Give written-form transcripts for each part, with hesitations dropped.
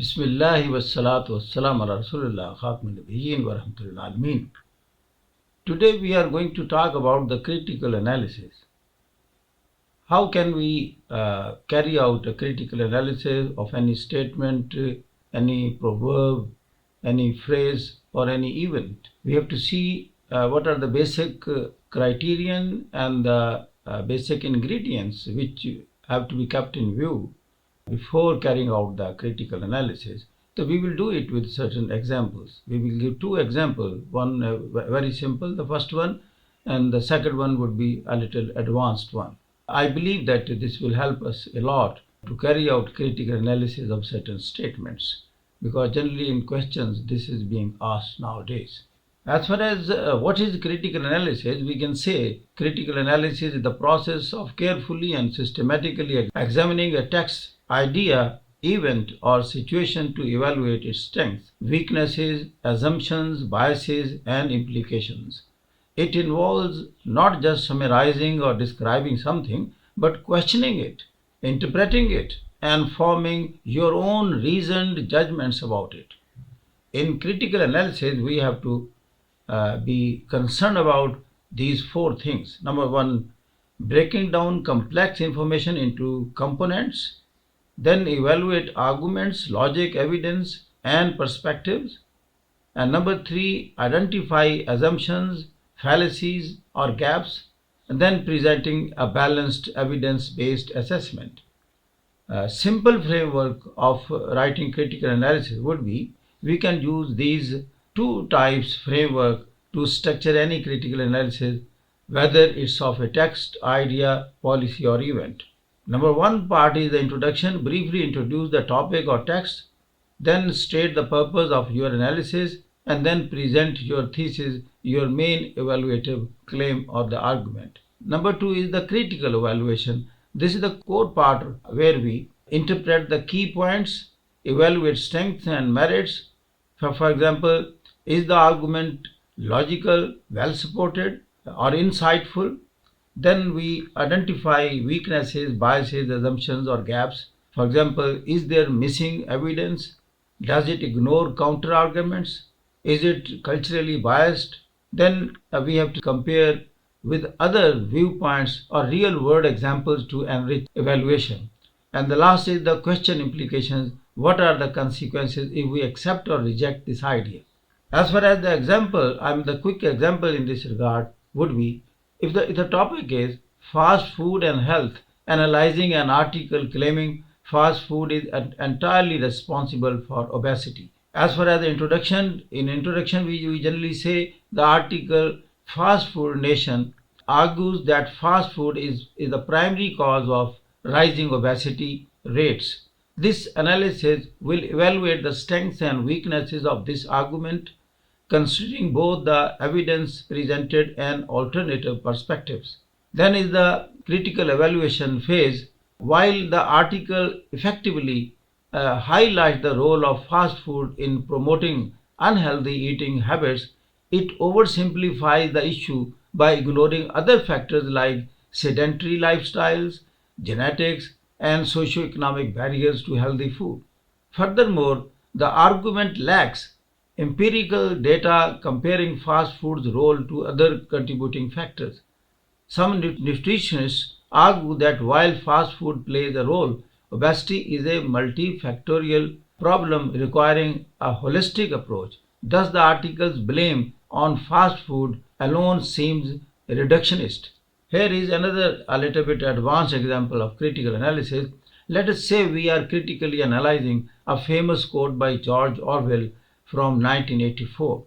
Bismillahi wassalatu wassalam ala Rasulullah khatmin nabiyyin wa rahmatul alamin. Today we are going to talk about the critical analysis. How can we carry out a critical analysis of any statement, any proverb, any phrase or any event? We have to see what are the basic criterion and the basic ingredients which have to be kept in view before carrying out the critical analysis. So we will do it with certain examples. We will give two examples, one very simple, the first one, and the second one would be a little advanced one. I believe that this will help us a lot to carry out critical analysis of certain statements, because generally in questions this is being asked nowadays. As far as what is critical analysis, we can say critical analysis is the process of carefully and systematically examining a text, idea, event or situation to evaluate its strengths, weaknesses, assumptions, biases and implications. It involves not just summarizing or describing something, but questioning it, interpreting it and forming your own reasoned judgments about it. In critical analysis, we have to be concerned about these four things. Number one, breaking down complex information into components, then evaluate arguments, logic, evidence, and perspectives. And number three, identify assumptions, fallacies, or gaps, and then presenting a balanced evidence-based assessment. A simple framework of writing critical analysis would be we can use these two types framework to structure any critical analysis, whether it's of a text, idea, policy, or event. Number one part is the introduction. Briefly introduce the topic or text, then state the purpose of your analysis, and then present your thesis, your main evaluative claim or the argument. Number two is the critical evaluation. This is the core part where we interpret the key points, evaluate strengths and merits. For example, is the argument logical, well supported, or insightful? Then we identify weaknesses, biases, assumptions, or gaps. For example, is there missing evidence? Does it ignore counter arguments? Is it culturally biased? Then we have to compare with other viewpoints or real world examples to enrich evaluation. And the last is the question implications. What are the consequences if we accept or reject this idea? As far as the example, the quick example in this regard would be if the topic is fast food and health, analyzing an article claiming fast food is entirely responsible for obesity. As far as the introduction, in introduction we generally say the article Fast Food Nation argues that fast food is the primary cause of rising obesity rates. This analysis will evaluate the strengths and weaknesses of this argument, considering both the evidence presented and alternative perspectives. Then is the critical evaluation phase. While the article effectively highlights the role of fast food in promoting unhealthy eating habits, it oversimplifies the issue by ignoring other factors like sedentary lifestyles, genetics, and socioeconomic barriers to healthy food. Furthermore, the argument lacks empirical data comparing fast food's role to other contributing factors. Some nutritionists argue that while fast food plays a role, obesity is a multifactorial problem requiring a holistic approach. Thus, the article's blame on fast food alone seems reductionist. Here is another a little bit advanced example of critical analysis. Let us say we are critically analyzing a famous quote by George Orwell from 1984.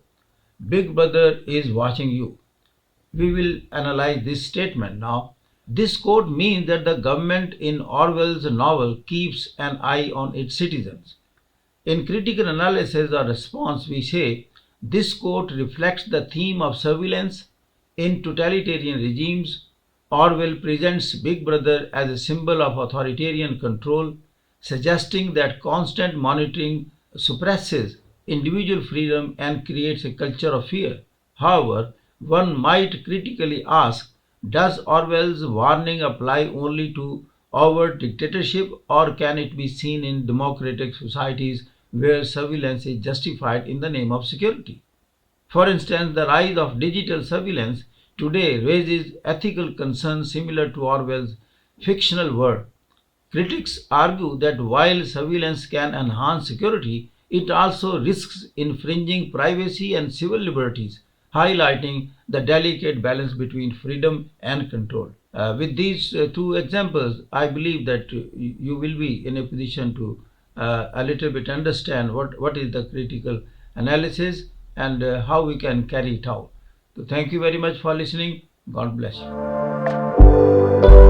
Big Brother is watching you. We will analyze this statement now. This quote means that the government in Orwell's novel keeps an eye on its citizens. In critical analysis or response, we say this quote reflects the theme of surveillance in totalitarian regimes. Orwell presents Big Brother as a symbol of authoritarian control, suggesting that constant monitoring suppresses individual freedom and creates a culture of fear. However, one might critically ask, does Orwell's warning apply only to overt dictatorship, or can it be seen in democratic societies where surveillance is justified in the name of security. For instance, the rise of digital surveillance today raises ethical concerns similar to Orwell's fictional world. Critics argue that while surveillance can enhance security, it also risks infringing privacy and civil liberties, highlighting the delicate balance between freedom and control. With these two examples, I believe that you will be in a position to a little bit understand what is the critical analysis and how we can carry it out. So, thank you very much for listening. God bless you.